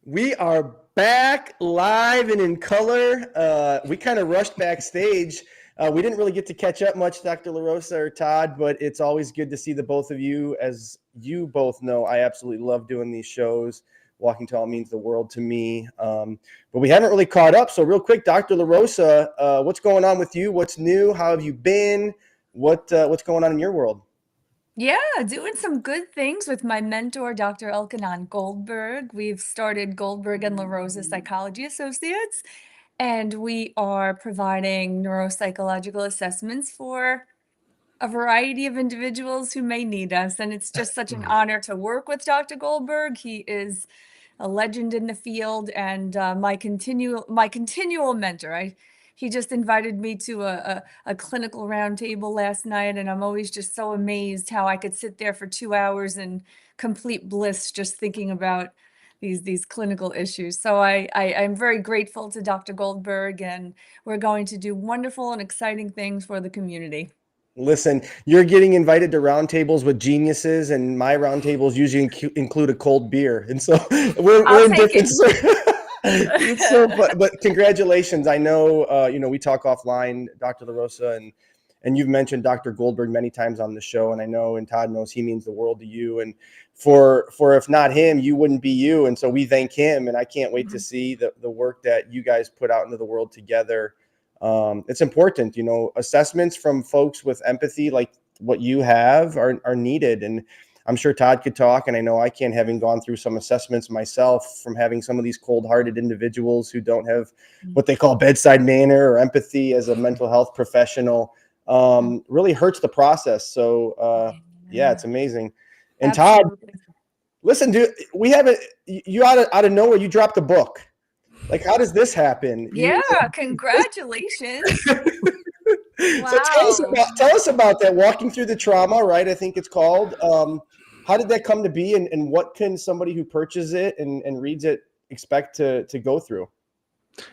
We are back live and in color. We kind of rushed backstage. We didn't really get to catch up much, Dr. LaRosa or Todd, but it's always good to see the both of you. As you both know, I absolutely love doing these shows. Walking Tall means the world to me. But we haven't really caught up. So real quick, Dr. LaRosa, what's going on with you? What's new? How have you been? What's going on in your world? Yeah, doing some good things with my mentor, Dr. Elkanon Goldberg. We've started Goldberg and LaRosa Psychology Associates, and we are providing neuropsychological assessments for a variety of individuals who may need us. And it's just such an honor to work with Dr. Goldberg. He is a legend in the field and my continual mentor. He just invited me to a clinical roundtable last night, and I'm always just so amazed how I could sit there for 2 hours in complete bliss just thinking about these clinical issues. So I'm very grateful to Dr. Goldberg, and we're going to do wonderful and exciting things for the community. Listen, you're getting invited to roundtables with geniuses, and my roundtables usually include a cold beer, and so we're I'll in take different. it. It's so, but congratulations! I know we talk offline, Dr. LaRosa, and you've mentioned Dr. Goldberg many times on the show, and I know, and Todd knows he means the world to you, and for if not him, you wouldn't be you, and so we thank him, and I can't wait to see the work that you guys put out into the world together. It's important, assessments from folks with empathy like what you have are needed. And I'm sure Todd could talk, and I know I can, having gone through some assessments myself from having some of these cold-hearted individuals who don't have what they call bedside manner or empathy as a mental health professional. Really hurts the process. So yeah, it's amazing. And Todd, Absolutely. listen, dude, we haven't, you out of nowhere, you dropped a book. Like, how does this happen? Yeah, congratulations. So Wow. tell us about that, walking through the trauma, right? I think it's called. How did that come to be, and what can somebody who purchases it and reads it expect to go through?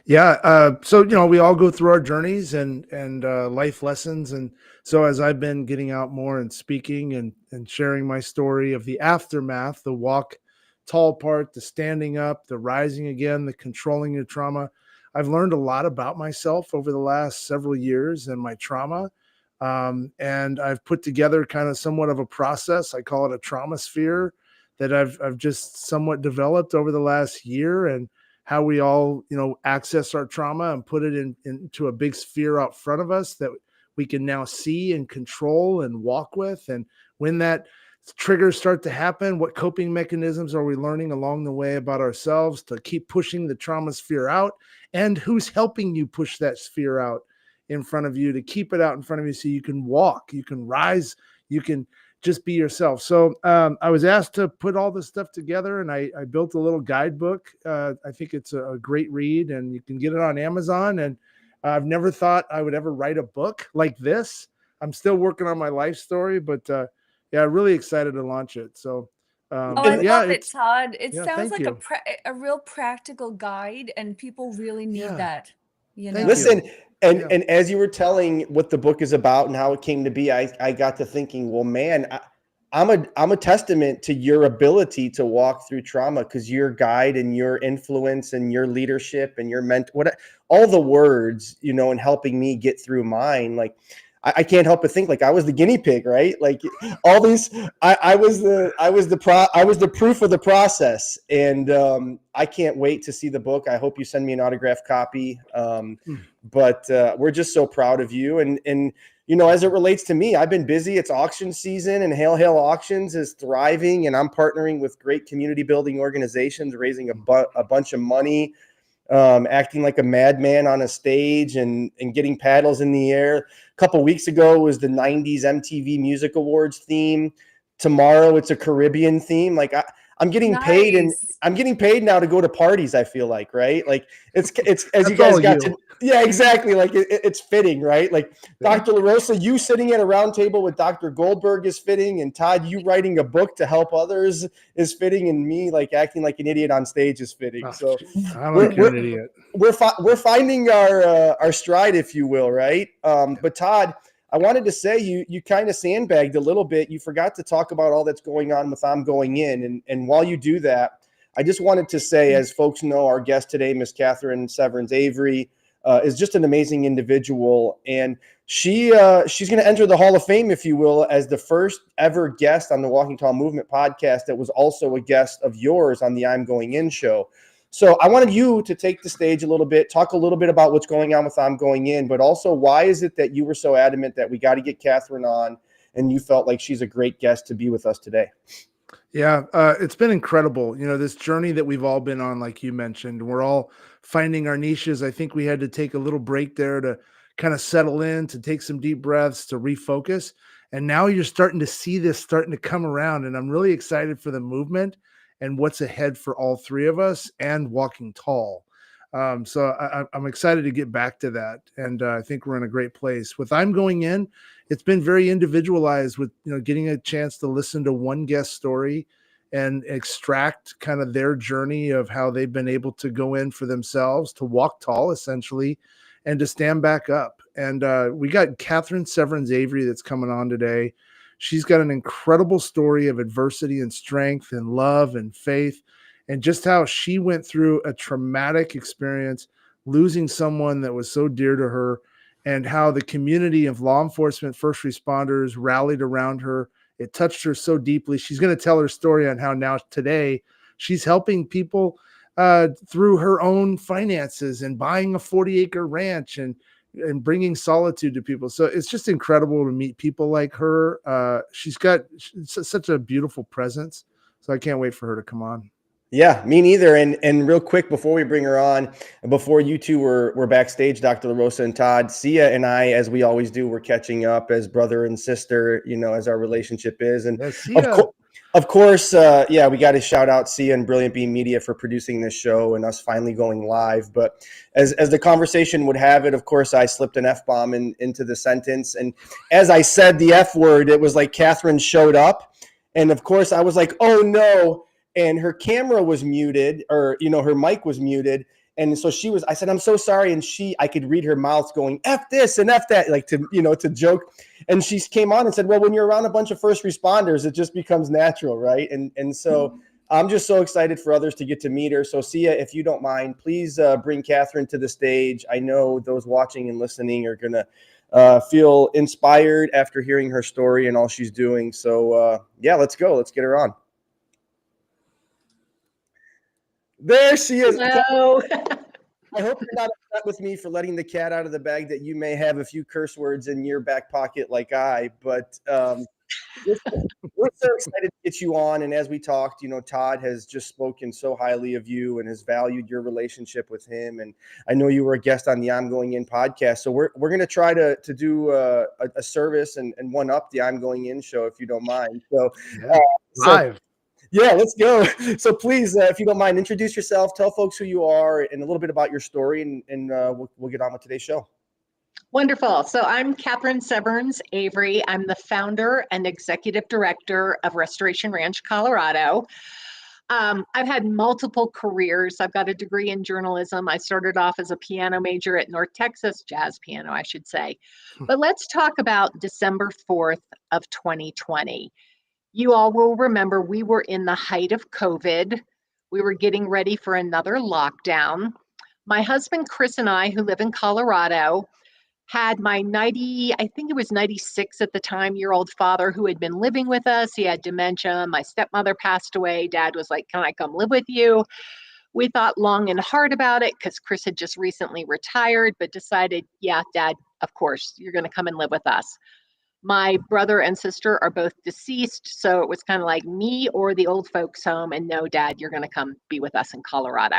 Yeah. So, we all go through our journeys and life lessons. And so as I've been getting out more and speaking and sharing my story of the aftermath, the walk tall part, the standing up, the rising again, the controlling your trauma, I've learned a lot about myself over the last several years and my trauma. And I've put together kind of somewhat of a process. I call it a trauma sphere that I've just somewhat developed over the last year, and how we all, access our trauma and put it into a big sphere out front of us that we can now see and control and walk with. And when that triggers start to happen, what coping mechanisms are we learning along the way about ourselves to keep pushing the trauma sphere out, and who's helping you push that sphere out in front of you to keep it out in front of you so you can walk, you can rise, you can just be yourself. So I was asked to put all this stuff together, and I built a little guidebook. I think it's a great read, and you can get it on Amazon. And I've never thought I would ever write a book like this. I'm still working on my life story, but yeah, really excited to launch it. So Oh, I yeah, love it, Todd. It sounds thank like you. a real practical guide, and people really need Yeah, that, you thank know? Listen, you. and Yeah, and as you were telling what the book is about and how it came to be, I got to thinking, well, man, I'm a testament to your ability to walk through trauma, because your guide and your influence and your leadership and your all the words, in helping me get through mine. Like, I can't help but think, like, I was the guinea pig, right? Like, all these, I was the proof of the process, and I can't wait to see the book. I hope you send me an autographed copy. But we're just so proud of you, and as it relates to me, I've been busy. It's auction season, and Hail Auctions is thriving, and I'm partnering with great community building organizations, raising a bunch of money, acting like a madman on a stage, and getting paddles in the air. A couple weeks ago was the 90s MTV Music Awards theme. Tomorrow it's a Caribbean theme. Like, I'm getting paid, and Nice. I'm getting paid now to go to parties, I feel like, right? Like, it's as you that's guys all got you. to. Yeah, exactly. Like, it's fitting, right? Like, Yeah. Dr. LaRosa, you sitting at a round table with Dr. Goldberg is fitting, and Todd, you writing a book to help others is fitting, and me, like, acting like an idiot on stage is fitting. Oh, So I'm we're like an we're idiot. we're finding our stride, if you will, right? But Todd, I wanted to say, you kind of sandbagged a little bit. You forgot to talk about all that's going on with I'm Going In, and while you do that, I just wanted to say, as folks know, our guest today, Miss Kathryn Severns Avery, is just an amazing individual, and she's going to enter the Hall of Fame, if you will, as the first ever guest on the Walking Tall Movement podcast that was also a guest of yours on the I'm Going In show. So I wanted you to take the stage a little bit, talk a little bit about what's going on with I'm Going In, but also why is it that you were so adamant that we got to get Kathryn on, and you felt like she's a great guest to be with us today? Yeah, it's been incredible. This journey that we've all been on, like you mentioned, we're all finding our niches. I think we had to take a little break there to kind of settle in, to take some deep breaths, to refocus. And now you're starting to see this starting to come around. And I'm really excited for the movement and what's ahead for all three of us and Walking Tall. So I'm excited to get back to that. And I think we're in a great place. With I'm Going In, it's been very individualized with, getting a chance to listen to one guest story and extract kind of their journey of how they've been able to go in for themselves, to walk tall, essentially, and to stand back up. And we got Kathryn Severns Avery that's coming on today. She's got an incredible story of adversity and strength and love and faith, and just how she went through a traumatic experience, losing someone that was so dear to her, and how the community of law enforcement, first responders rallied around her. It touched her so deeply. She's going to tell her story on how now today she's helping people through her own finances and buying a 40-acre ranch and bringing solitude to people. So it's just incredible to meet people like her. She's got such a beautiful presence. So I can't wait for her to come on. Yeah, me neither. And real quick, before we bring her on, before you two were backstage, Dr. LaRosa and Todd, Sia and I, as we always do, we're catching up as brother and sister, as our relationship is. And of course, we got to shout out Sia and Brilliant Beam Media for producing this show and us finally going live. But as the conversation would have it, of course, I slipped an F-bomb into the sentence. And as I said the F word, it was like Kathryn showed up. And of course, I was like, oh no. And her camera was muted, or, her mic was muted. And so I said, I'm so sorry. And I could read her mouth going, F this and F that, like to joke. And she came on and said, well, when you're around a bunch of first responders, it just becomes natural. Right. And so I'm just so excited for others to get to meet her. So Sia, if you don't mind, please bring Kathryn to the stage. I know those watching and listening are going to feel inspired after hearing her story and all she's doing. So let's go. Let's get her on. There she is. Hello. I hope you're not upset with me for letting the cat out of the bag, that you may have a few curse words in your back pocket like I, but we're so excited to get you on. And as we talked, Todd has just spoken so highly of you and has valued your relationship with him. And I know you were a guest on the I'm Going In podcast. So we're going to try to do a service and one up the I'm Going In show, if you don't mind. So live. Yeah, let's go. So please, if you don't mind, introduce yourself, tell folks who you are and a little bit about your story, and we'll get on with today's show. Wonderful. So I'm Kathryn Severns Avery. I'm the founder and executive director of Restoration Ranch, Colorado. I've had multiple careers. I've got a degree in journalism. I started off as a piano major at North Texas, jazz piano, I should say. But let's talk about December 4th of 2020. You all will remember we were in the height of COVID. We were getting ready for another lockdown. My husband, Chris, and I, who live in Colorado, had my 96 at the time, year-old father who had been living with us. He had dementia. My stepmother passed away. Dad was like, can I come live with you? We thought long and hard about it because Chris had just recently retired, but decided, yeah, Dad, of course, you're going to come and live with us. My brother and sister are both deceased, so it was kind of like me or the old folks home, and no, Dad, you're going to come be with us in Colorado.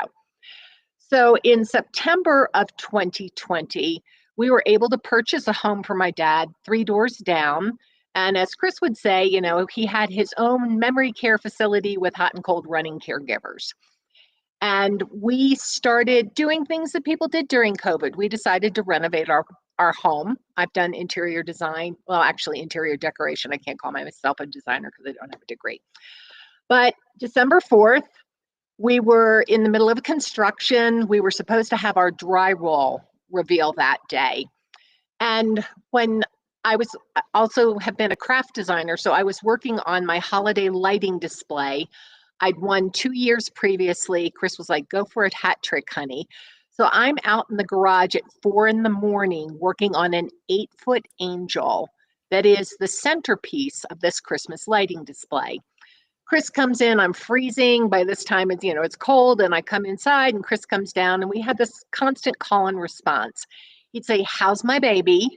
So in September of 2020, we were able to purchase a home for my dad 3 doors down. And as Chris would say, he had his own memory care facility with hot and cold running caregivers. And we started doing things that people did during COVID. We decided to renovate our home. I've done interior design, well, actually interior decoration. I can't call myself a designer because I don't have a degree. But December 4th, we were in the middle of construction. We were supposed to have our drywall reveal that day. And when I was also have been a craft designer, so I was working on my holiday lighting display. I'd won 2 years previously. Chris was like, go for a hat trick, honey. So I'm out in the garage at 4 a.m. working on an 8-foot angel that is the centerpiece of this Christmas lighting display. Chris comes in, I'm freezing. By this time, it's cold, and I come inside, and Chris comes down, and we had this constant call and response. He'd say, how's my baby?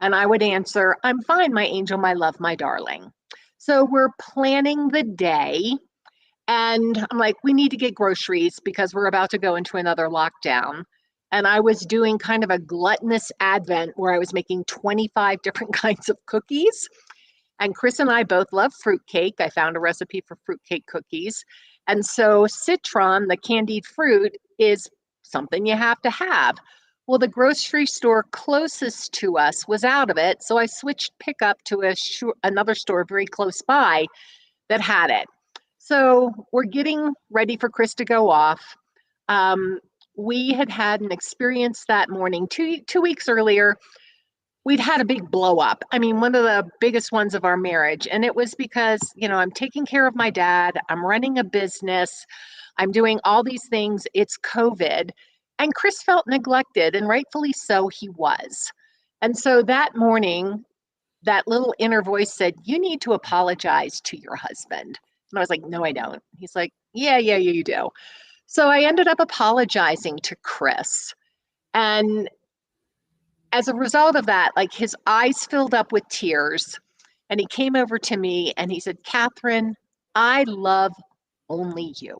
And I would answer, I'm fine, my angel, my love, my darling. So we're planning the day, and I'm like, we need to get groceries because we're about to go into another lockdown. And I was doing kind of a gluttonous advent where I was making 25 different kinds of cookies. And Chris and I both love fruitcake. I found a recipe for fruitcake cookies. And so citron, the candied fruit, is something you have to have. Well, the grocery store closest to us was out of it. So I switched pickup to another store very close by that had it. So we're getting ready for Chris to go off. We had an experience that morning, two weeks earlier. We'd had a big blow up. I mean, one of the biggest ones of our marriage. And it was because, I'm taking care of my dad. I'm running a business. I'm doing all these things. It's COVID. And Chris felt neglected, and rightfully so he was. And so that morning, that little inner voice said, you need to apologize to your husband. And I was like, no, I don't. He's like, yeah, you do. So I ended up apologizing to Chris. And as a result of that, like, his eyes filled up with tears, and he came over to me and he said, Kathryn, I love only you.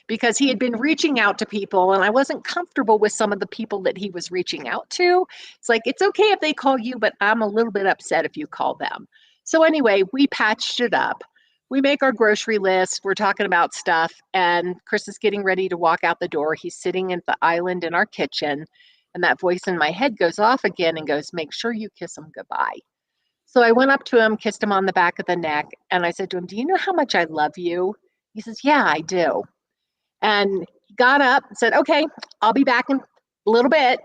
Because he had been reaching out to people, and I wasn't comfortable with some of the people that he was reaching out to. It's like, it's okay if they call you, but I'm a little bit upset if you call them. So anyway, we patched it up. We make our grocery list. We're talking about stuff, and Chris is getting ready to walk out the door. He's sitting at the island in our kitchen, and that voice in my head goes off again and goes, make sure you kiss him goodbye. So I went up to him, kissed him on the back of the neck, and I said to him, do you know how much I love you? He says, yeah, I do. And he got up and said, okay, I'll be back in a little bit,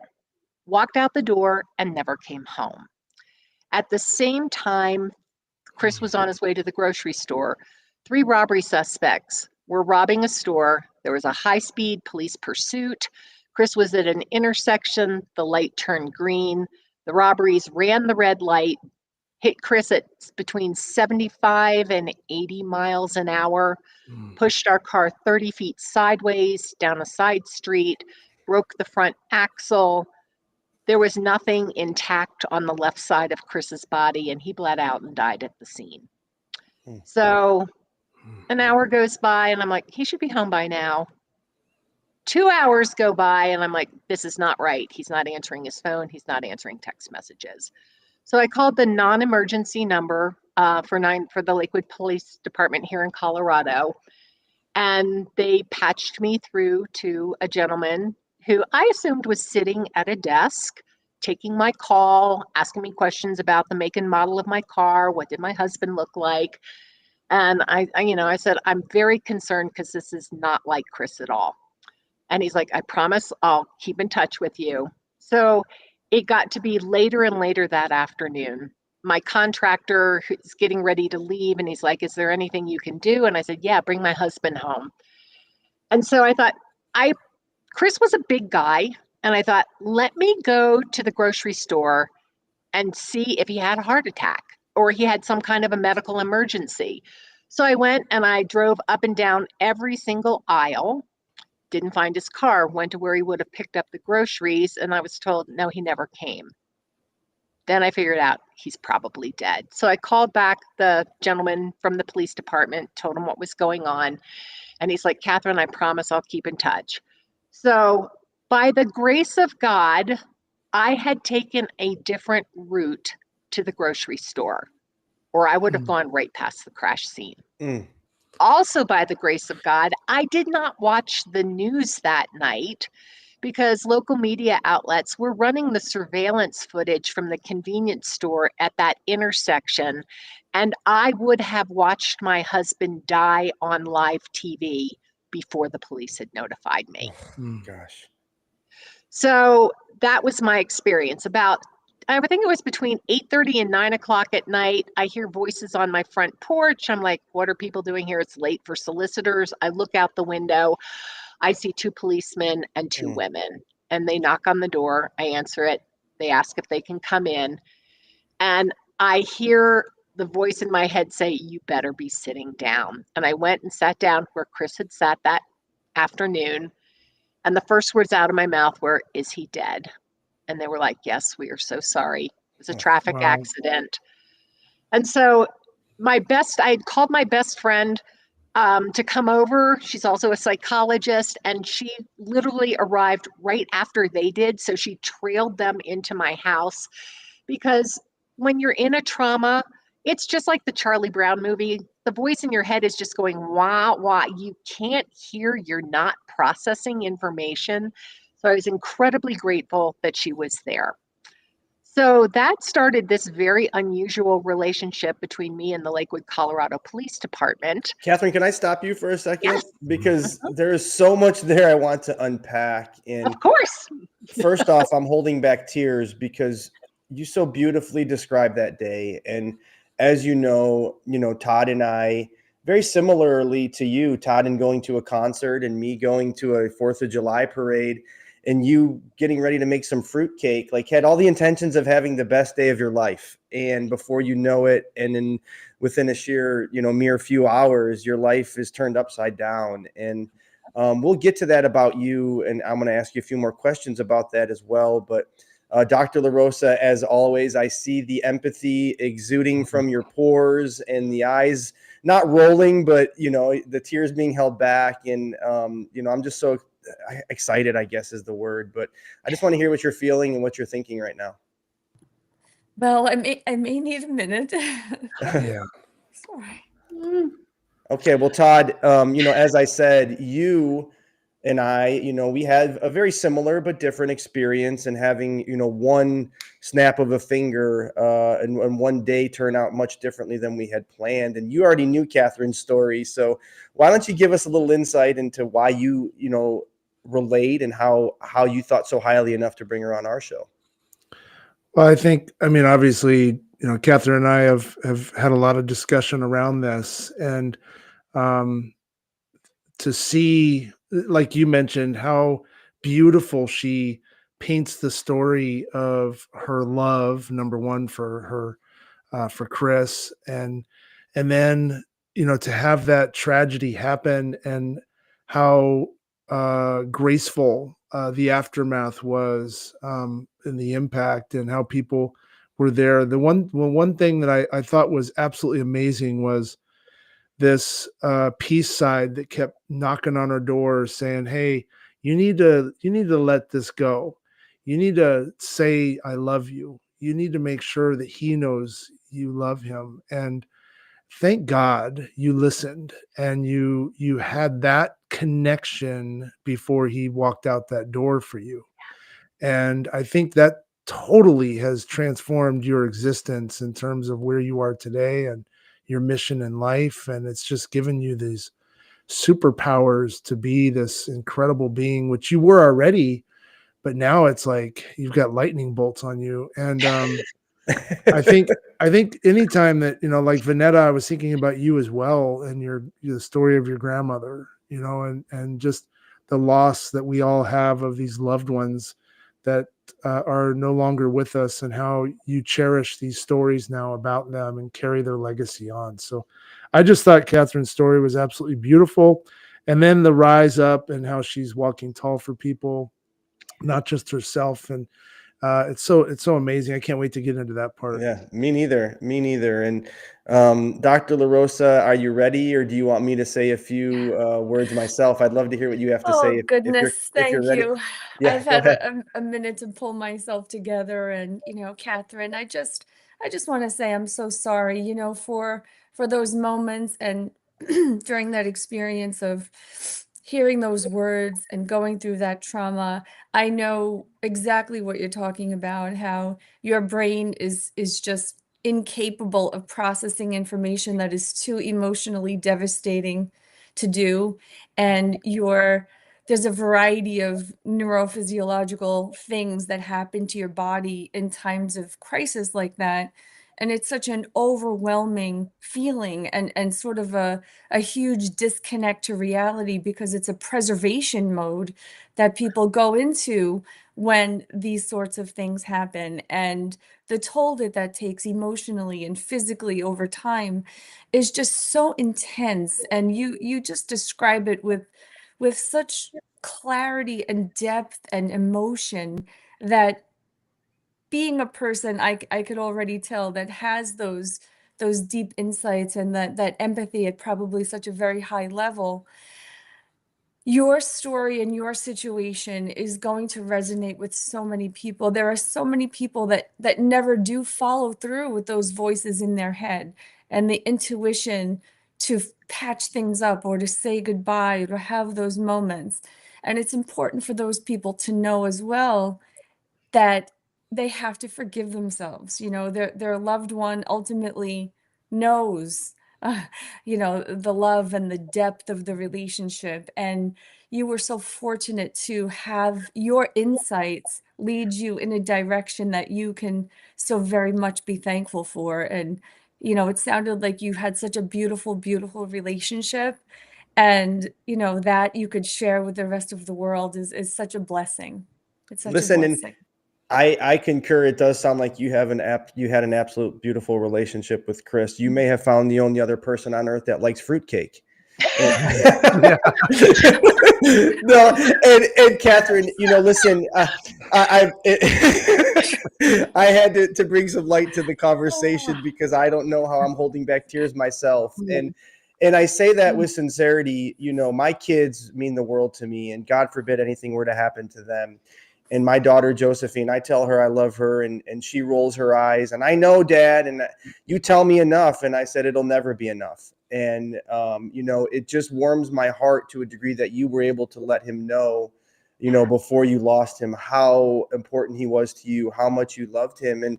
walked out the door and never came home. At the same time, Chris was on his way to the grocery store. 3 robbery suspects were robbing a store. There was a high-speed police pursuit. Chris was at an intersection. The light turned green. The robberies ran the red light, hit Chris at between 75 and 80 miles an hour, pushed our car 30 feet sideways down a side street, broke the front axle. There was nothing intact on the left side of Chris's body, and he bled out and died at the scene. So an hour goes by, and I'm like, he should be home by now. 2 hours go by, and I'm like, this is not right. He's not answering his phone. He's not answering text messages. So I called the non-emergency number for the Lakewood Police Department here in Colorado, and they patched me through to a gentleman who I assumed was sitting at a desk, taking my call, asking me questions about the make and model of my car. What did my husband look like? And I said, I'm very concerned because this is not like Chris at all. And he's like, I promise I'll keep in touch with you. So it got to be later and later that afternoon. My contractor is getting ready to leave, and he's like, is there anything you can do? And I said, yeah, bring my husband home. And so I thought, Chris was a big guy, and I thought, let me go to the grocery store and see if he had a heart attack or he had some kind of a medical emergency. So I went and I drove up and down every single aisle, didn't find his car, went to where he would have picked up the groceries, and I was told, no, he never came. Then I figured out he's probably dead. So I called back the gentleman from the police department, told him what was going on. And he's like, Kathryn, I promise I'll keep in touch. So by the grace of God, I had taken a different route to the grocery store, or I would have gone right past the crash scene. Also, by the grace of God, I did not watch the news that night because local media outlets were running the surveillance footage from the convenience store at that intersection, and I would have watched my husband die on live TV before the police had notified me. Gosh. So that was my experience. About I think it was between 8:30 and 9 o'clock at night. I hear voices on my front porch. I'm like, what are people doing here? It's late for solicitors. I look out the window. I see two policemen and two Mm. women, and they knock on the door. I answer it. They ask if they can come in. And I hear the voice in my head say, you better be sitting down. And I went and sat down where Chris had sat that afternoon. And the first words out of my mouth were, is he dead? And they were like, yes, we are so sorry. It was a traffic Wow. accident. And so I had called my best friend to come over. She's also a psychologist, and she literally arrived right after they did. So she trailed them into my house, because when you're in a trauma, it's just like the Charlie Brown movie. The voice in your head is just going, wah, wah. You can't hear, you're not processing information. So I was incredibly grateful that she was there. So that started this very unusual relationship between me and the Lakewood, Colorado Police Department. Kathryn, can I stop you for a second? Yes. Because there is so much there I want to unpack. And Of course. first off, I'm holding back tears because you so beautifully described that day. And as you know, Todd and I, very similarly to you, Todd, in going to a concert and me going to a 4th of July parade, and you getting ready to make some fruitcake, like had all the intentions of having the best day of your life. And before you know it, and then within a mere few hours, your life is turned upside down. And we'll get to that about you. And I'm going to ask you a few more questions about that as well. But Dr. LaRosa, as always, I see the empathy exuding from your pores and the eyes not rolling, but, the tears being held back. And, I'm just so excited, I guess is the word, but I just want to hear what you're feeling and what you're thinking right now. Well, I may need a minute. Yeah. Sorry. Okay. Well, Todd, as I said, you and I, we had a very similar but different experience, and having, one snap of a finger and one day turn out much differently than we had planned. And you already knew Kathryn's story. So why don't you give us a little insight into why you, relate and how you thought so highly enough to bring her on our show? Well, obviously, Kathryn and I have had a lot of discussion around this, and to see, like you mentioned, how beautiful she paints the story of her love, number one, for Chris, and then to have that tragedy happen, and how graceful the aftermath was, and the impact, and how people were there. The one thing that I thought was absolutely amazing was this peace side that kept knocking on her door saying, hey, you need to let this go. You need to say, I love you. You need to make sure that he knows you love him. And thank God you listened, and you had that connection before he walked out that door for you. And I think that totally has transformed your existence in terms of where you are today and your mission in life. And it's just given you these superpowers to be this incredible being, which you were already, but now it's like you've got lightning bolts on you. And I think anytime that, like Vanetta, I was thinking about you as well, and the story of your grandmother, and just the loss that we all have of these loved ones that are no longer with us, and how you cherish these stories now about them and carry their legacy on. So I just thought Kathryn's story was absolutely beautiful. And then the rise up and how she's walking tall for people, not just herself. And it's so amazing. I can't wait to get into that part. Yeah, me neither. And Dr. LaRosa, are you ready, or do you want me to say a few words myself? I'd love to hear what you have to say. Oh, goodness, If you're thank ready. you. Yeah, I've go had ahead. a minute to pull myself together. And, Kathryn, I just want to say I'm so sorry, for those moments, and during that experience of hearing those words and going through that trauma. I know exactly what you're talking about, how your brain is just incapable of processing information that is too emotionally devastating to do. And there's a variety of neurophysiological things that happen to your body in times of crisis like that. And it's such an overwhelming feeling and sort of a huge disconnect to reality, because it's a preservation mode that people go into when these sorts of things happen. And the toll that that takes emotionally and physically over time is just so intense. And you just describe it with such clarity and depth and emotion that, being a person, I could already tell, that has those deep insights and that empathy at probably such a very high level. Your story and your situation is going to resonate with so many people. There are so many people that never do follow through with those voices in their head and the intuition to patch things up or to say goodbye or to have those moments. And it's important for those people to know as well that they have to forgive themselves. Their loved one ultimately knows, uh, the love and the depth of the relationship. And you were so fortunate to have your insights lead you in a direction that you can so very much be thankful for. And, it sounded like you had such a beautiful, beautiful relationship. And, that you could share with the rest of the world is such a blessing. It's such a Listen, and blessing. I concur. It does sound like you had an absolute beautiful relationship with Chris. You may have found the only other person on earth that likes fruitcake. And, no, and Kathryn, listen, I had to bring some light to the conversation because I don't know how I'm holding back tears myself. And I say that with sincerity. My kids mean the world to me, and God forbid anything were to happen to them. And my daughter, Josephine, I tell her I love her, and she rolls her eyes. And I know, Dad, and you tell me enough. And I said, it'll never be enough. And, it just warms my heart to a degree that you were able to let him know, before you lost him, how important he was to you, how much you loved him. And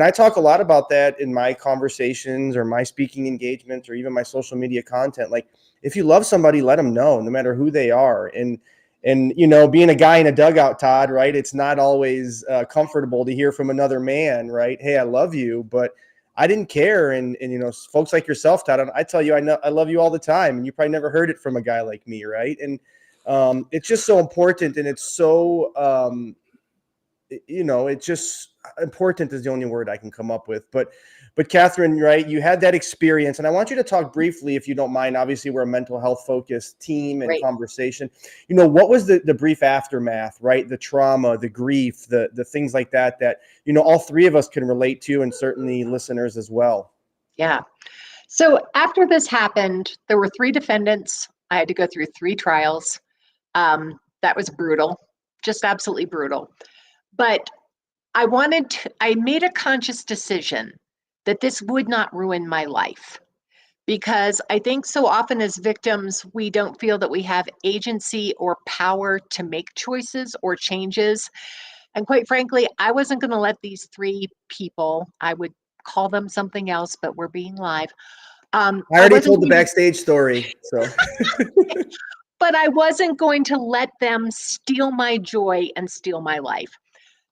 I talk a lot about that in my conversations or my speaking engagements or even my social media content. Like, if you love somebody, let them know, no matter who they are. And being a guy in a dugout, Todd, right? It's not always comfortable to hear from another man, right? Hey, I love you, but I didn't care. And folks like yourself, Todd, I tell you, I love you all the time, and you probably never heard it from a guy like me, right? And it's just so important, and it's so it's just important is the only word I can come up with. But Kathryn, right, you had that experience, and I want you to talk briefly, if you don't mind. Obviously, we're a mental health focused team and Right. conversation. What was the brief aftermath, right? The trauma, the grief, the things like that all three of us can relate to, and certainly listeners as well. Yeah. So after this happened, there were 3 defendants. I had to go through 3 trials. That was brutal, just absolutely brutal. But I made a conscious decision that this would not ruin my life, because I think so often as victims, we don't feel that we have agency or power to make choices or changes. And quite frankly, I wasn't going to let these 3 people, I would call them something else, but we're being live. I already wasn't told the going to- backstage story, so. but I wasn't going to let them steal my joy and steal my life.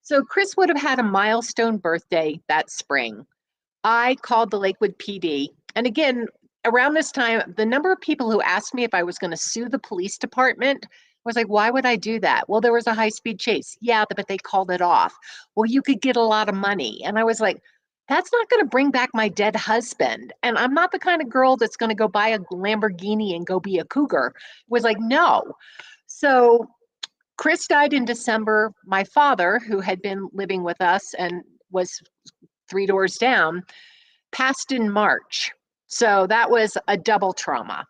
So Chris would have had a milestone birthday that spring. I called the Lakewood PD. And again, around this time, the number of people who asked me if I was going to sue the police department was like, why would I do that? Well, there was a high-speed chase. Yeah, but they called it off. Well, you could get a lot of money. And I was like, that's not going to bring back my dead husband. And I'm not the kind of girl that's going to go buy a Lamborghini and go be a cougar. It was like, no. So Chris died in December. My father, who had been living with us and was 3 doors down, passed in March. So that was a double trauma.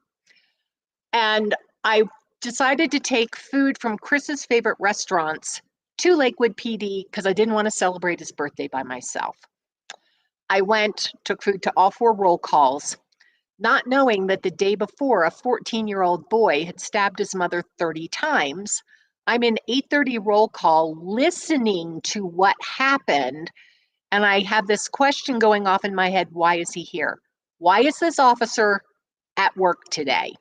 And I decided to take food from Chris's favorite restaurants to Lakewood PD because I didn't want to celebrate his birthday by myself. I took food to all 4 roll calls, not knowing that the day before a 14-year-old boy had stabbed his mother 30 times. I'm in 8:30 roll call listening to what happened. And I have this question going off in my head. Why is he here? Why is this officer at work today?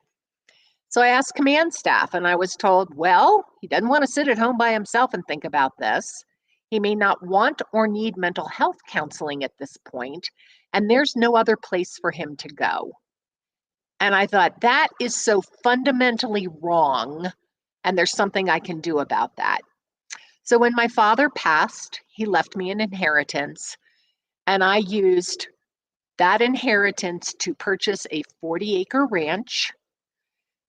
So I asked command staff, and I was told, well, he doesn't want to sit at home by himself and think about this. He may not want or need mental health counseling at this point, and there's no other place for him to go. And I thought, that is so fundamentally wrong, and there's something I can do about that. So when my father passed, he left me an inheritance, and I used that inheritance to purchase a 40-acre ranch,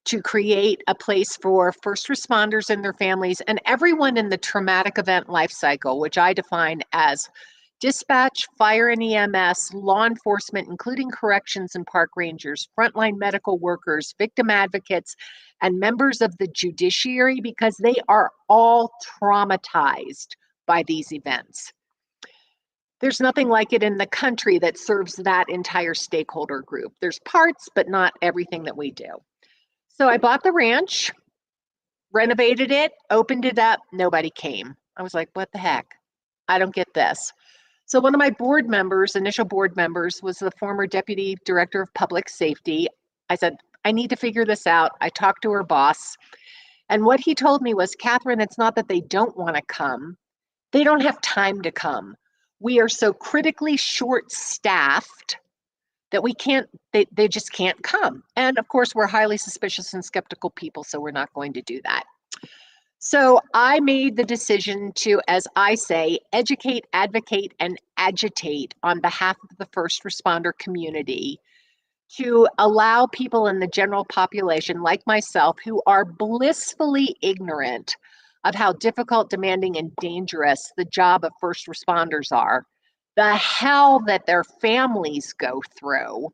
to create a place for first responders and their families and everyone in the traumatic event life cycle, which I define as dispatch, fire and EMS, law enforcement, including corrections and park rangers, frontline medical workers, victim advocates, and members of the judiciary, because they are all traumatized by these events. There's nothing like it in the country that serves that entire stakeholder group. There's parts, but not everything that we do. So I bought the ranch, renovated it, opened it up, nobody came. I was like, what the heck? I don't get this. So one of my board members, initial board members, was the former deputy director of public safety. I said, I need to figure this out. I talked to her boss. And what he told me was, Kathryn, it's not that they don't want to come. They don't have time to come. We are so critically short-staffed that we can't, they just can't come. And of course, we're highly suspicious and skeptical people, so we're not going to do that. So I made the decision to, as I say, educate, advocate, and agitate on behalf of the first responder community to allow people in the general population like myself who are blissfully ignorant of how difficult, demanding, and dangerous the job of first responders are, the hell that their families go through,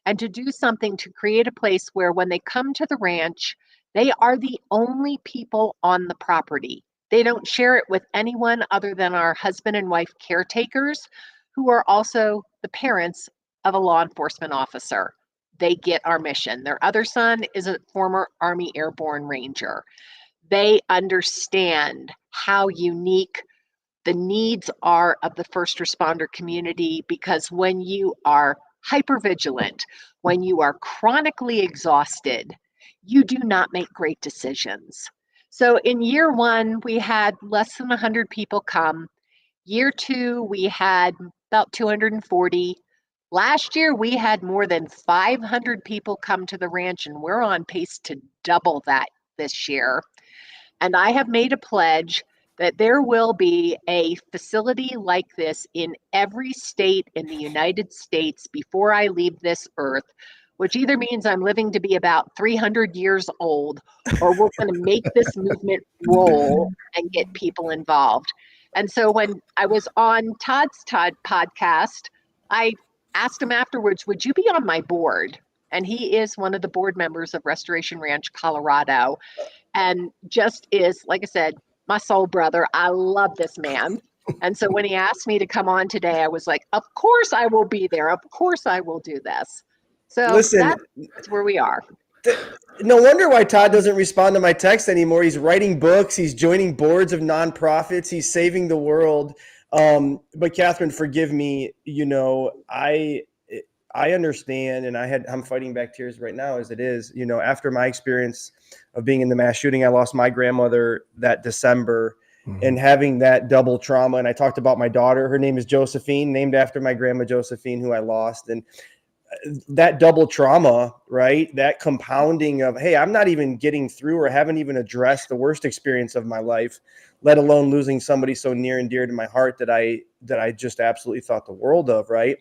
and to do something to create a place where when they come to the ranch, they are the only people on the property. They don't share it with anyone other than our husband and wife caretakers, who are also the parents of a law enforcement officer. They get our mission. Their other son is a former Army Airborne Ranger. They understand how unique the needs are of the first responder community, because when you are hypervigilant, when you are chronically exhausted, you do not make great decisions. So in year one, we had less than 100 people come. Year two, we had about 240. Last year, we had more than 500 people come to the ranch, and we're on pace to double that this year. And I have made a pledge that there will be a facility like this in every state in the United States before I leave this earth, which either means I'm living to be about 300 years old, or we're going to make this movement roll and get people involved. And so when I was on Todd's podcast, I asked him afterwards, would you be on my board? And he is one of the board members of Restoration Ranch, Colorado, and just is, like I said, my soul brother. I love this man. And so when he asked me to come on today, I was like, of course I will be there. Of course I will do this. So Listen, that's where we are. No wonder why Todd doesn't respond to my text anymore. He's writing books. He's joining boards of nonprofits. He's saving the world. But Kathryn, forgive me. You know, I understand, and I'm fighting back tears right now as it is. You know, after my experience of being in the mass shooting, I lost my grandmother that December, and having that double trauma. And I talked about my daughter. Her name is Josephine, named after my grandma Josephine, who I lost. And that double trauma, right? That compounding of, hey, I'm not even getting through or haven't even addressed the worst experience of my life, let alone losing somebody so near and dear to my heart that I just absolutely thought the world of, right?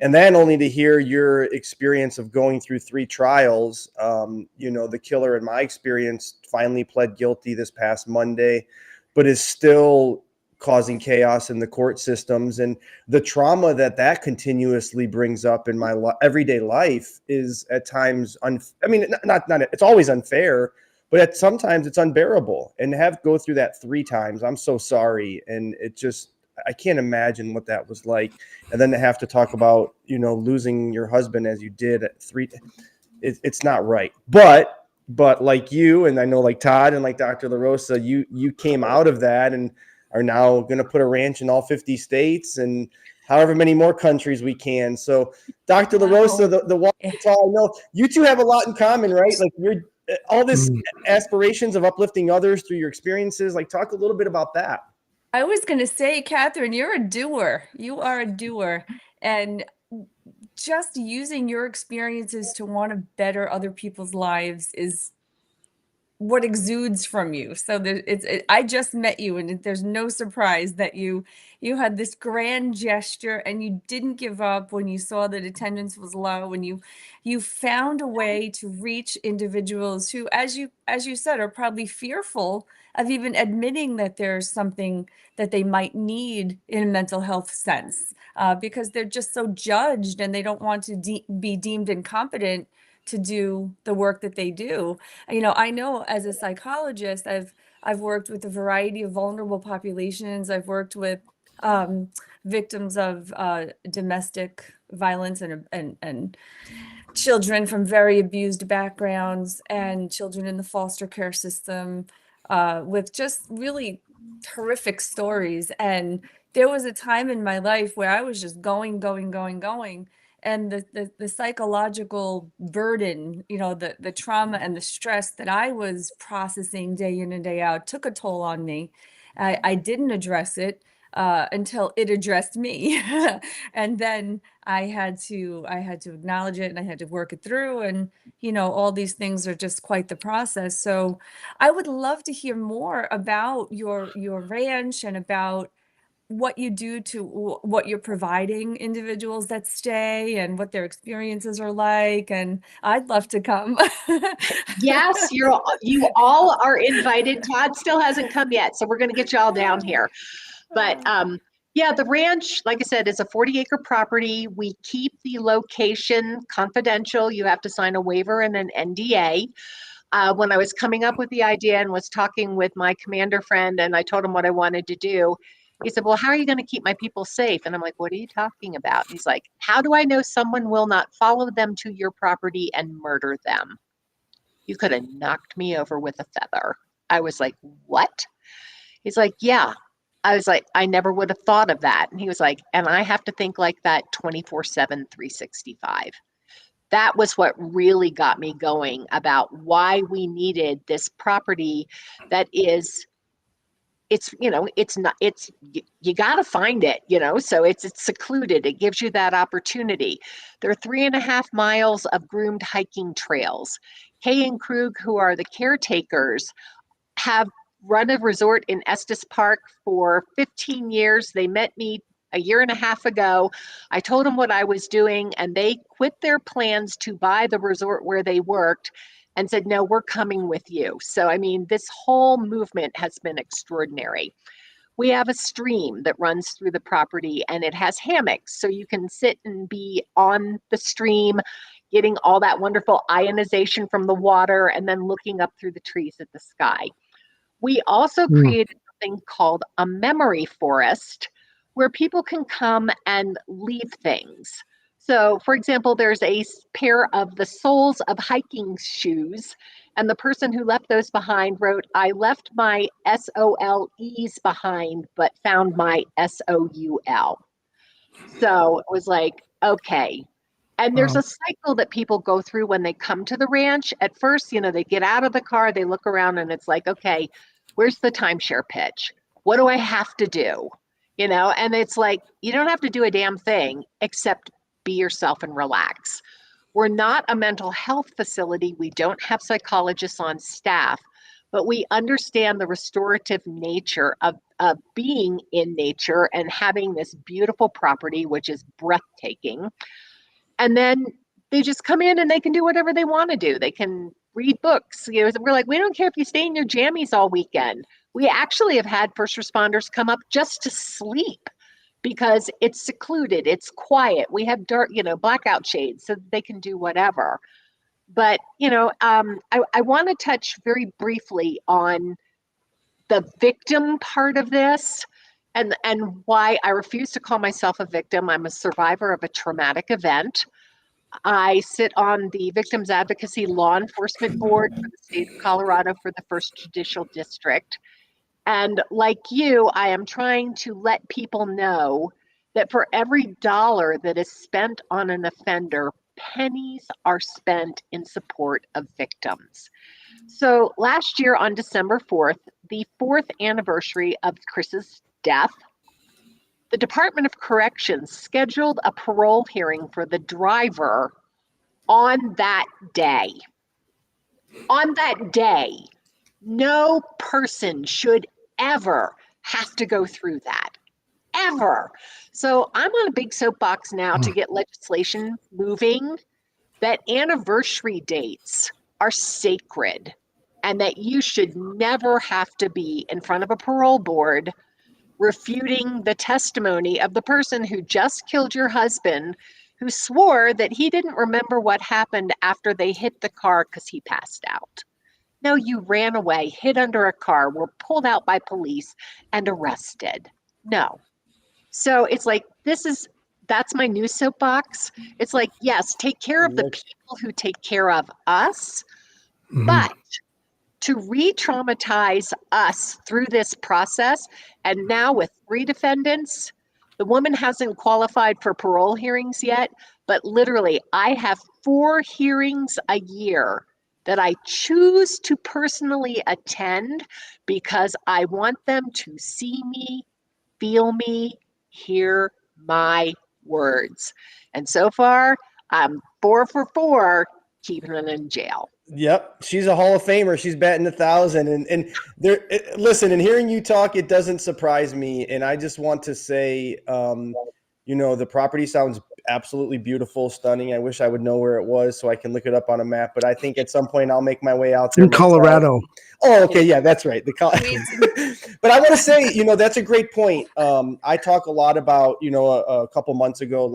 And then only to hear your experience of going through 3 trials. You know, the killer in my experience finally pled guilty this past Monday, but is still causing chaos in the court systems. And the trauma that continuously brings up in my everyday life is at times, not it's always unfair, but sometimes it's unbearable. And to have go through that 3 times, I'm so sorry. And it just, I can't imagine what that was like. And then to have to talk about, you know, losing your husband as you did at 3, it's not right. But like you, and I know like Todd and like Dr. LaRosa, you came out of that and are now going to put a ranch in all 50 states and however many more countries we can. So Dr. LaRosa, the one, I know you two have a lot in common, right? Like all this aspirations of uplifting others through your experiences. Like, talk a little bit about that. I was going to say, Kathryn, you're a doer. You are a doer. And just using your experiences to want to better other people's lives is what exudes from you. So I just met you, and there's no surprise that you had this grand gesture, and you didn't give up when you saw that attendance was low, and you found a way to reach individuals who, as you said, are probably fearful of even admitting that there's something that they might need in a mental health sense, because they're just so judged, and they don't want to be deemed incompetent to do the work that they do. I know as a psychologist, I've worked with a variety of vulnerable populations. I've worked with victims of domestic violence and children from very abused backgrounds, and children in the foster care system with just really horrific stories. And there was a time in my life where I was just going. And the psychological burden, the trauma and the stress that I was processing day in and day out took a toll on me. I didn't address it until it addressed me. And then I had to acknowledge it, and I had to work it through. And, all these things are just quite the process. So I would love to hear more about your ranch and about what you do to what you're providing individuals that stay and what their experiences are like. And I'd love to come. Yes, you all are invited. Todd still hasn't come yet, so we're going to get you all down here. But yeah, the ranch, like I said, is a 40-acre property. We keep the location confidential. You have to sign a waiver and an NDA. When I was coming up with the idea and was talking with my commander friend, and I told him what I wanted to do, he said, well, how are you going to keep my people safe? And I'm like, what are you talking about? And he's like, how do I know someone will not follow them to your property and murder them? You could have knocked me over with a feather. I was like, what? He's like, yeah. I was like, I never would have thought of that. And he was like, and I have to think like that 24/7, 365. That was what really got me going about why we needed this property that is, you got to find it, so it's secluded. It gives you that opportunity. There are 3.5 miles of groomed hiking trails. Kay and Krug, who are the caretakers, have run a resort in Estes Park for 15 years. They met me a year and a half ago. I told them what I was doing, and they quit their plans to buy the resort where they worked and said, no, we're coming with you. So, I mean, this whole movement has been extraordinary. We have a stream that runs through the property, and it has hammocks. So you can sit and be on the stream, getting all that wonderful ionization from the water, and then looking up through the trees at the sky. We also created something called a memory forest, where people can come and leave things. So, for example, there's a pair of the soles of hiking shoes, and the person who left those behind wrote, I left my SOLEs behind, but found my SOUL. So it was like, okay. And there's a cycle that people go through when they come to the ranch. At first, they get out of the car, they look around, and it's like, okay, where's the timeshare pitch? What do I have to do? And it's like, you don't have to do a damn thing except be yourself and relax. We're not a mental health facility. We don't have psychologists on staff, but we understand the restorative nature of being in nature and having this beautiful property, which is breathtaking. And then they just come in and they can do whatever they want to do. They can read books. We're like, we don't care if you stay in your jammies all weekend. We actually have had first responders come up just to sleep because it's secluded, it's quiet. We have dark, blackout shades so they can do whatever. But, I want to touch very briefly on the victim part of this and why I refuse to call myself a victim. I'm a survivor of a traumatic event. I sit on the Victims Advocacy Law Enforcement Board for the state of Colorado for the 1st Judicial District. And like you, I am trying to let people know that for every dollar that is spent on an offender, pennies are spent in support of victims. So last year on December 4th, the 4th anniversary of Chris's death, the Department of Corrections scheduled a parole hearing for the driver on that day. On that day, no person should ever have to go through that, ever. So I'm on a big soapbox now to get legislation moving that anniversary dates are sacred and that you should never have to be in front of a parole board refuting the testimony of the person who just killed your husband, who swore that he didn't remember what happened after they hit the car because he passed out. No, you ran away, hid under a car, were pulled out by police and arrested. No. So it's like, that's my new soapbox. It's like, yes, take care of the people who take care of us, but to re-traumatize us through this process, and now with 3 defendants, the woman hasn't qualified for parole hearings yet, but literally I have 4 hearings a year that I choose to personally attend because I want them to see me, feel me, hear my words. And so far, I'm 4 for 4, keeping them in jail. Yep, she's a Hall of Famer. She's batting 1,000, and there. Listen, and hearing you talk, it doesn't surprise me. And I just want to say, the property sounds absolutely beautiful, stunning. I wish I would know where it was so I can look it up on a map. But I think at some point I'll make my way out there. In Colorado. Oh, okay, yeah, that's right. But I want to say, that's a great point. I talk a lot about, a couple months ago,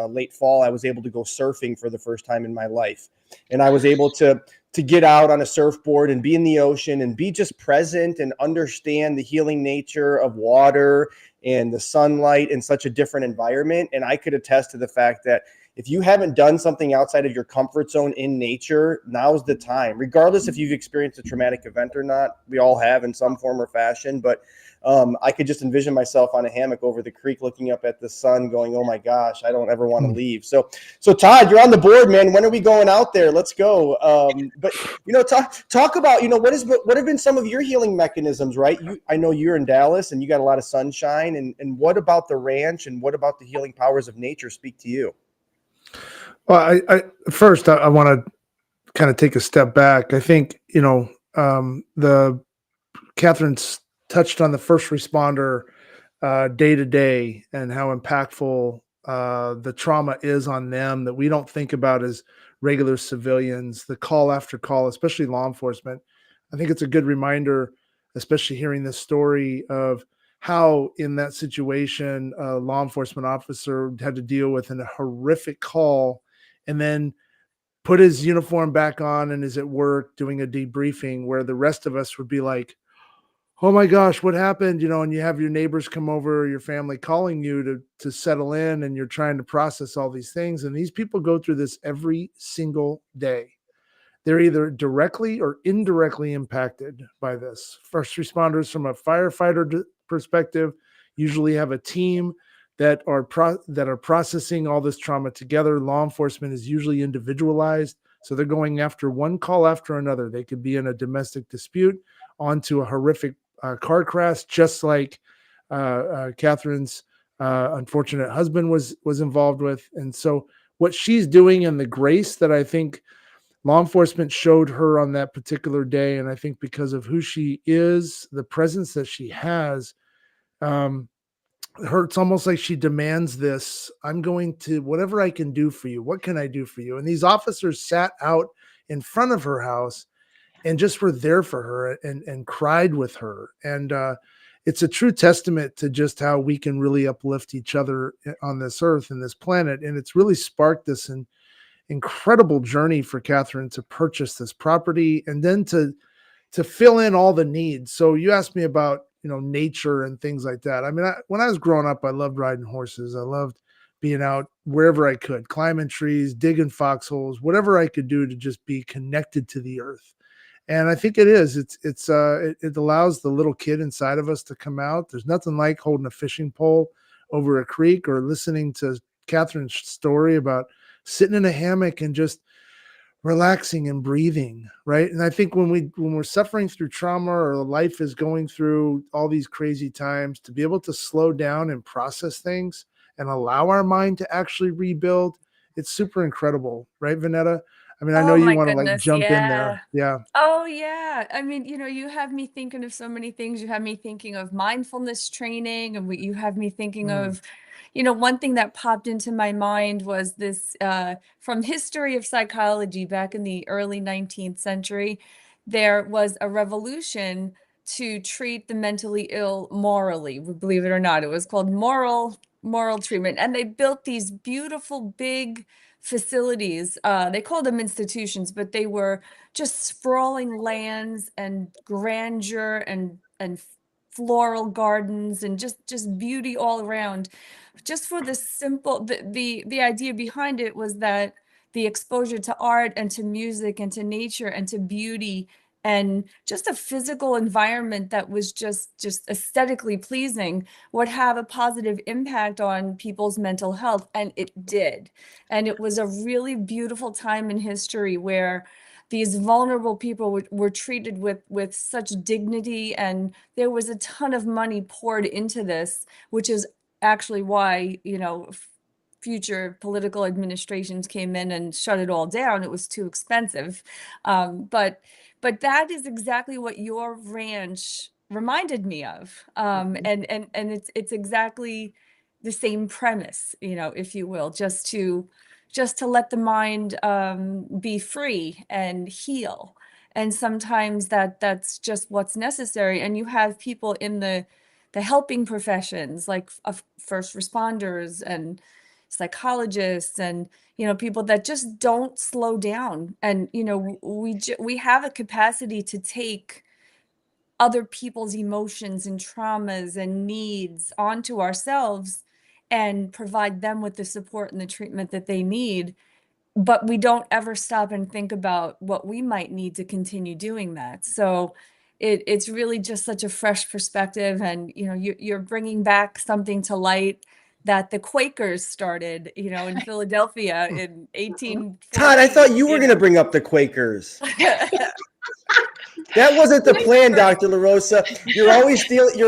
late fall, I was able to go surfing for the first time in my life. And I was able to get out on a surfboard and be in the ocean and be just present and understand the healing nature of water and the sunlight in such a different environment. And I could attest to the fact that if you haven't done something outside of your comfort zone in nature, now's the time, regardless if you've experienced a traumatic event or not. We all have in some form or fashion, but I could just envision myself on a hammock over the creek, looking up at the sun going, oh my gosh, I don't ever want to leave. So Todd, you're on the board, man. When are we going out there? Let's go. But talk about, what have been some of your healing mechanisms, right? I know you're in Dallas and you got a lot of sunshine, and what about the ranch and what about the healing powers of nature speak to you? Well, first I want to kind of take a step back. I think, the Kathryn's touched on the first responder day to day and how impactful the trauma is on them that we don't think about as regular civilians, the call after call, especially law enforcement. I think it's a good reminder, especially hearing this story of how in that situation, a law enforcement officer had to deal with a horrific call and then put his uniform back on and is at work doing a debriefing where the rest of us would be like, oh my gosh, what happened? And you have your neighbors come over, your family calling you to settle in, and you're trying to process all these things. And these people go through this every single day. They're either directly or indirectly impacted by this. First responders from a firefighter perspective usually have a team that are processing all this trauma together. Law enforcement is usually individualized. So they're going after one call after another. They could be in a domestic dispute, onto a horrific car crash, just like Kathryn's unfortunate husband was involved with. And so what she's doing and the grace that I think law enforcement showed her on that particular day, and I think because of who she is, the presence that she has, it's almost like she demands this. I'm going to, whatever I can do for you, what can I do for you? And these officers sat out in front of her house and just were there for her and cried with her. And it's a true testament to just how we can really uplift each other on this earth and this planet. And it's really sparked this incredible journey for Kathryn to purchase this property and then to fill in all the needs. So you asked me about, nature and things like that. I mean, when I was growing up, I loved riding horses. I loved being out wherever I could, climbing trees, digging foxholes, whatever I could do to just be connected to the earth. And I think it is. It allows the little kid inside of us to come out. There's nothing like holding a fishing pole over a creek or listening to Kathryn's story about sitting in a hammock and just relaxing and breathing, right? And I think when we're suffering through trauma or life is going through all these crazy times, to be able to slow down and process things and allow our mind to actually rebuild, it's super incredible, right, Vanetta? I mean, I know Oh you my want to like goodness, jump in yeah. there. Yeah. Oh yeah. I mean, you have me thinking of so many things. You have me thinking of mindfulness training, and you have me thinking Mm. of, one thing that popped into my mind was this from history of psychology back in the early 19th century. There was a revolution to treat the mentally ill morally, believe it or not. It was called moral treatment, and they built these beautiful big facilities. They called them institutions, but they were just sprawling lands and grandeur and floral gardens and just beauty all around. Just for the simple the idea behind it was that the exposure to art and to music and to nature and to beauty and just a physical environment that was just aesthetically pleasing would have a positive impact on people's mental health, and it did. And it was a really beautiful time in history where these vulnerable people were treated with such dignity, and there was a ton of money poured into this, which is actually why, future political administrations came in and shut it all down. It was too expensive. But that is exactly what your ranch reminded me of. And it's exactly the same premise, if you will, just to let the mind be free and heal. And sometimes that's just what's necessary. And you have people in the helping professions, like first responders and psychologists and people that just don't slow down. And we have a capacity to take other people's emotions and traumas and needs onto ourselves and provide them with the support and the treatment that they need, but we don't ever stop and think about what we might need to continue doing that. So it's really just such a fresh perspective, and you're bringing back something to light that the Quakers started, in Philadelphia in 1814. Todd, I thought you were going to bring up the Quakers. That wasn't the plan, Dr. LaRosa. You're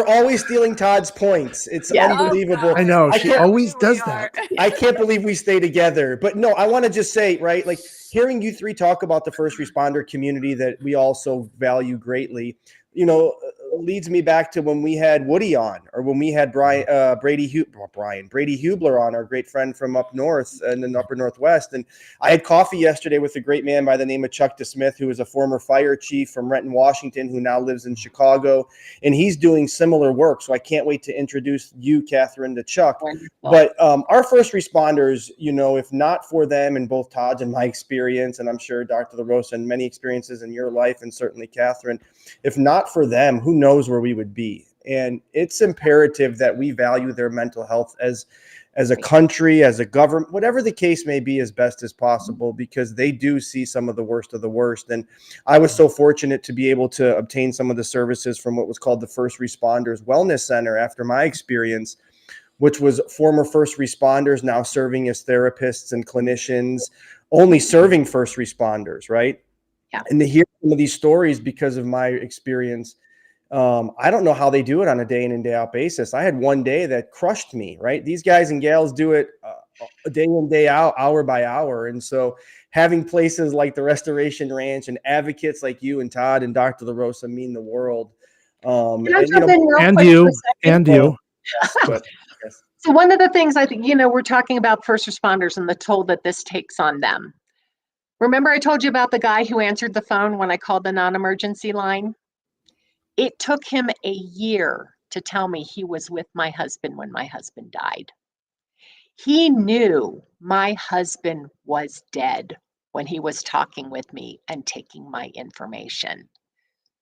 always stealing Todd's points. It's Yeah. unbelievable. I know. She always We does are. that. I can't believe we stay together. But no, I want to just say, right, like hearing you three talk about the first responder community that we also value greatly, leads me back to when we had Woody on, or when we had Brady Hubler on, our great friend from up north and in the upper Northwest. And I had coffee yesterday with a great man by the name of Chuck DeSmith, who is a former fire chief from Renton, Washington, who now lives in Chicago. And he's doing similar work. So I can't wait to introduce you, Kathryn, to Chuck. Wonderful. But our first responders, if not for them, and both Todd's and my experience, and I'm sure Dr. LaRosa and many experiences in your life, and certainly Kathryn, if not for them, who knows where we would be. And it's imperative that we value their mental health as a country, as a government, whatever the case may be, as best as possible, because they do see some of the worst of the worst. And I was so fortunate to be able to obtain some of the services from what was called the First Responders Wellness Center after my experience, which was former first responders now serving as therapists and clinicians, only serving first responders, right? Yeah. And to hear some of these stories because of my experience, I don't know how they do it on a day in and day out basis. I had one day that crushed me, right? These guys and gals do it day in, day out, hour by hour. And so having places like the Restoration Ranch and advocates like you and Todd and Dr. LaRosa mean the world. Can I jump in real And quick you, for a second? and you. But, yes. So one of the things I think, we're talking about first responders and the toll that this takes on them. Remember I told you about the guy who answered the phone when I called the non-emergency line? It took him a year to tell me he was with my husband when my husband died. He knew my husband was dead when he was talking with me and taking my information.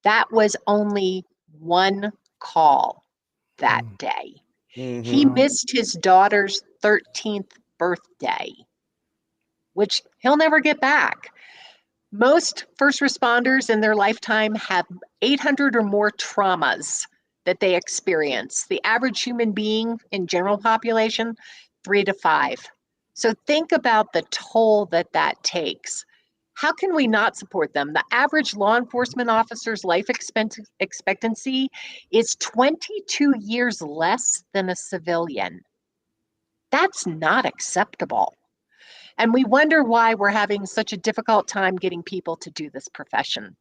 That was only one call that day. Mhm. He missed his daughter's 13th birthday, which he'll never get back. Most first responders in their lifetime have 800 or more traumas that they experience. The average human being in general population, 3 to 5. So think about the toll that that takes. How can we not support them? The average law enforcement officer's life expectancy is 22 years less than a civilian. That's not acceptable. And we wonder why we're having such a difficult time getting people to do this profession.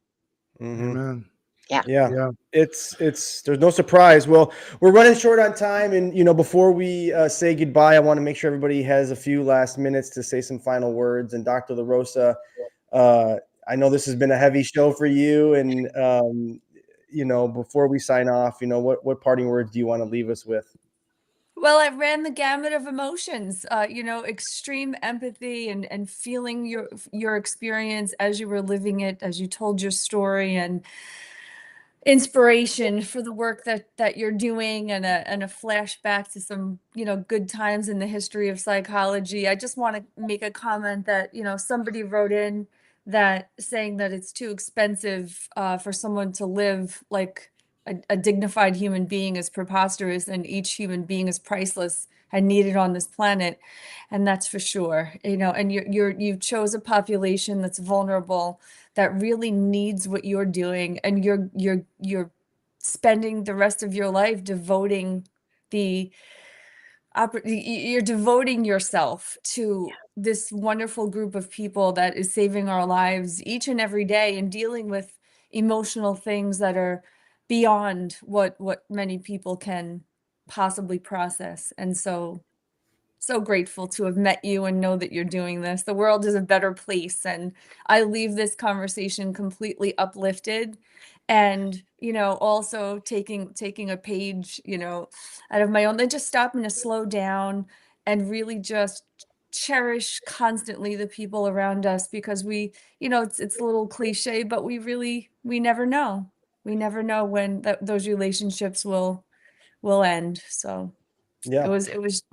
Amen. Yeah. Yeah. It's there's no surprise. Well, we're running short on time, and before we say goodbye, I want to make sure everybody has a few last minutes to say some final words. And Dr. LaRosa, I know this has been a heavy show for you, and before we sign off, what parting words do you want to leave us with? Well, I ran the gamut of emotions, extreme empathy and feeling your experience as you were living it, as you told your story, and inspiration for the work that you're doing, and a flashback to some, good times in the history of psychology. I just want to make a comment that, somebody wrote in that saying that it's too expensive for someone to live like a dignified human being is preposterous, and each human being is priceless and needed on this planet. And that's for sure, and you chose a population that's vulnerable, that really needs what you're doing, and you're spending the rest of your life devoting you're devoting yourself to this wonderful group of people that is saving our lives each and every day, and dealing with emotional things that are beyond what many people can possibly process. And so grateful to have met you and know that you're doing this. The world is a better place, and I leave this conversation completely uplifted, and also taking a page out of my own, then just stopping to slow down and really just cherish constantly the people around us, because it's a little cliche, but we never know. We never know when those relationships will end. So Yeah. it was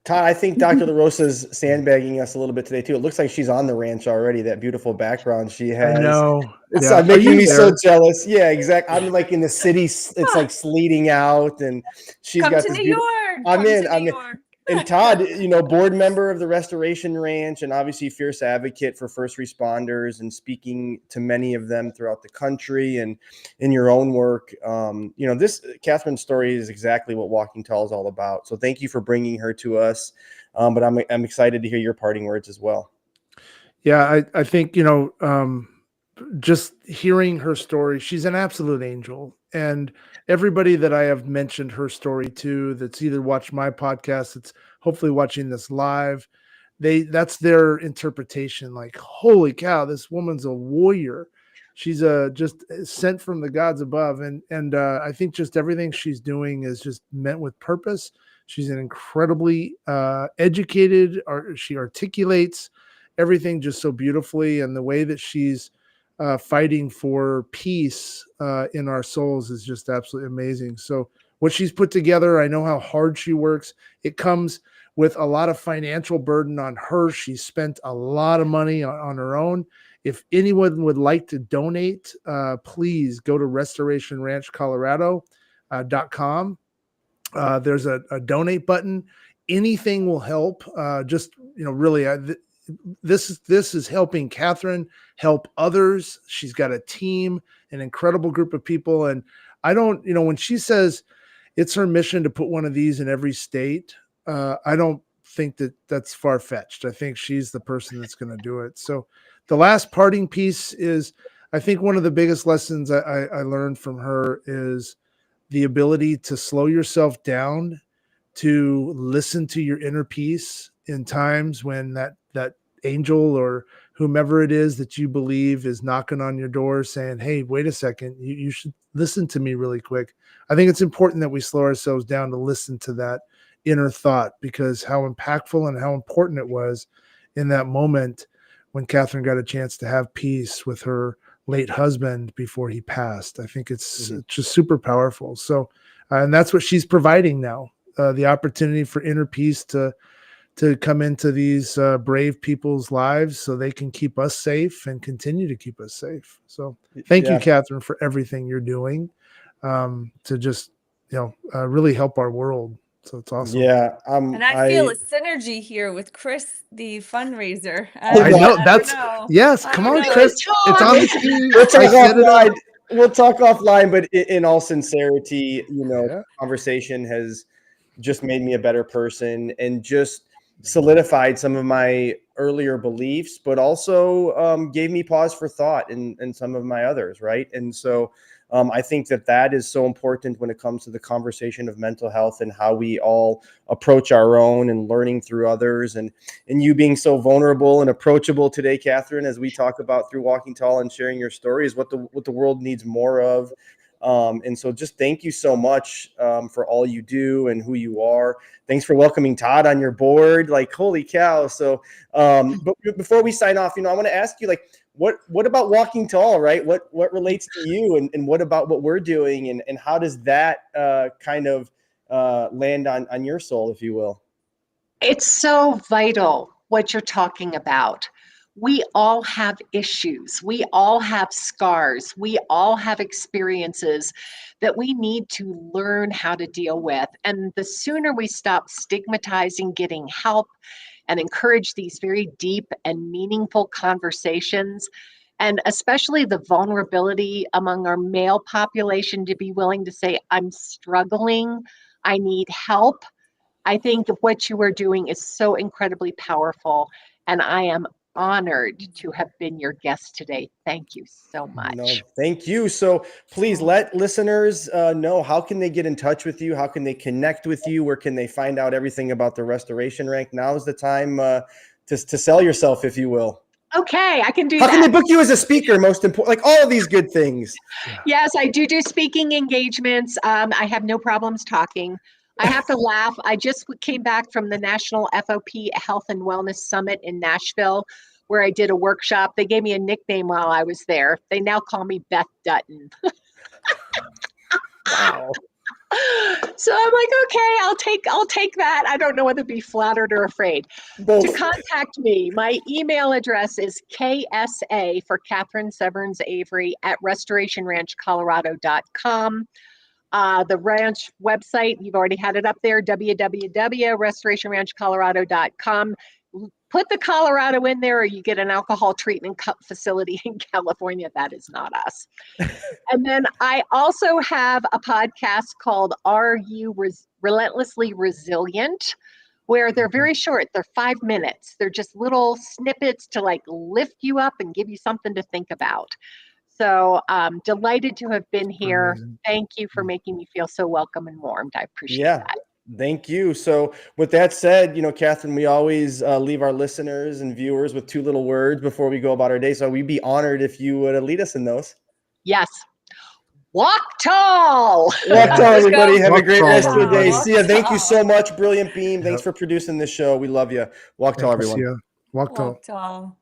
Todd, I think Dr. LaRosa's sandbagging us a little bit today too. It looks like she's on the ranch already. That beautiful background she has. I know. It's Yeah. Are making you me there? so jealous. Yeah, exactly. I'm like in the city. It's like sleeting out, and she's come got to this New beautiful. York. I'm Come in. to I'm New in. York. And Todd, board member of the Restoration Ranch, and obviously fierce advocate for first responders, and speaking to many of them throughout the country, and in your own work. This Kathryn's story is exactly what Walking Tall is all about. So thank you for bringing her to us. But I'm excited to hear your parting words as well. Yeah, I think, just hearing her story, she's an absolute angel. And everybody that I have mentioned her story to, that's either watched my podcast, that's hopefully watching this live, that's their interpretation. Like, holy cow, this woman's a warrior. She's just sent from the gods above. And I think just everything she's doing is just meant with purpose. She's an incredibly educated, she articulates everything just so beautifully. And the way that she's fighting for peace in our souls is just absolutely amazing. So what she's put together, I know how hard she works. It comes with a lot of financial burden on her. She spent a lot of money on her own. If anyone would like to donate, please go to restorationranchcolorado.com. There's a donate button. Anything will help. Really, this is helping Kathryn help others. She's got a team, an incredible group of people. And I don't, when she says it's her mission to put one of these in every state, I don't think that that's far-fetched. I think she's the person that's going to do it. So the last parting piece is, I think one of the biggest lessons I learned from her is the ability to slow yourself down, to listen to your inner peace in times when that angel or whomever it is that you believe is knocking on your door saying, hey, wait a second, you should listen to me really quick. I think it's important that we slow ourselves down to listen to that inner thought, because how impactful and how important it was in that moment when Kathryn got a chance to have peace with her late husband before he passed. I think it's just super powerful. So, and that's what she's providing now, the opportunity for inner peace to come into these brave people's lives so they can keep us safe and continue to keep us safe. So thank you, Kathryn, for everything you're doing to just, really help our world. So it's awesome. Yeah. And I feel a synergy here with Chris, the fundraiser. I know never that's know. yes. I Come don't on, know. Chris. It's on the screen. We'll talk I set it up. offline. We'll talk offline, but in all sincerity, Yeah. conversation has just made me a better person and just solidified some of my earlier beliefs, but also gave me pause for thought and some of my others, right? And so I think that is so important when it comes to the conversation of mental health and how we all approach our own and learning through others. And you being so vulnerable and approachable today, Kathryn, as we talk about through Walking Tall and sharing your story is what the world needs more of. And so just thank you so much for all you do and who you are. Thanks for welcoming Todd on your board. Like, holy cow. So, but before we sign off, I want to ask you, like, what about Walking Tall, right? What relates to you and what about what we're doing and how does that kind of land on your soul, if you will? It's so vital what you're talking about. We all have issues. We all have scars. We all have experiences that we need to learn how to deal with. And the sooner we stop stigmatizing getting help and encourage these very deep and meaningful conversations, and especially the vulnerability among our male population to be willing to say, I'm struggling, I need help. I think what you are doing is so incredibly powerful, and I am honored to have been your guest today. Thank you so much. No, thank you. So please let listeners know, how can they get in touch with you? How can they connect with you? Where can they find out everything about the Restoration Rank? Now is the time to sell yourself, if you will. Okay, I can do How that. can they book you as a speaker? Most important, like all of these good things. Yes, I do speaking engagements. I have no problems talking. I have to laugh. I just came back from the National FOP Health and Wellness Summit in Nashville, where I did a workshop. They gave me a nickname while I was there. They now call me Beth Dutton. Wow. So I'm like, okay, I'll take that. I don't know whether to be flattered or afraid. Both. To contact me, my email address is KSA for Kathryn Severns Avery at restorationranchcolorado.com. The ranch website, you've already had it up there, www.restorationranchcolorado.com. Put the Colorado in there or you get an alcohol treatment facility in California. That is not us. And then I also have a podcast called Are You Relentlessly Resilient? Where they're very short. They're 5 minutes. They're just little snippets to like lift you up and give you something to think about. So delighted to have been here. Amazing. Thank you for making me feel so welcome and warmed. I appreciate that. Thank you. So with that said, Kathryn, we always leave our listeners and viewers with 2 little words before we go about our day. So we'd be honored if you would lead us in those. Yes. Walk tall. Walk tall, everybody. Have a great Walk rest of your tall, day. everybody. See ya. Thank you so much. Brilliant Beam. Thanks Yep. for producing this show. We love you. Walk tall, Thank you, everyone. Sia. Walk tall. Walk tall.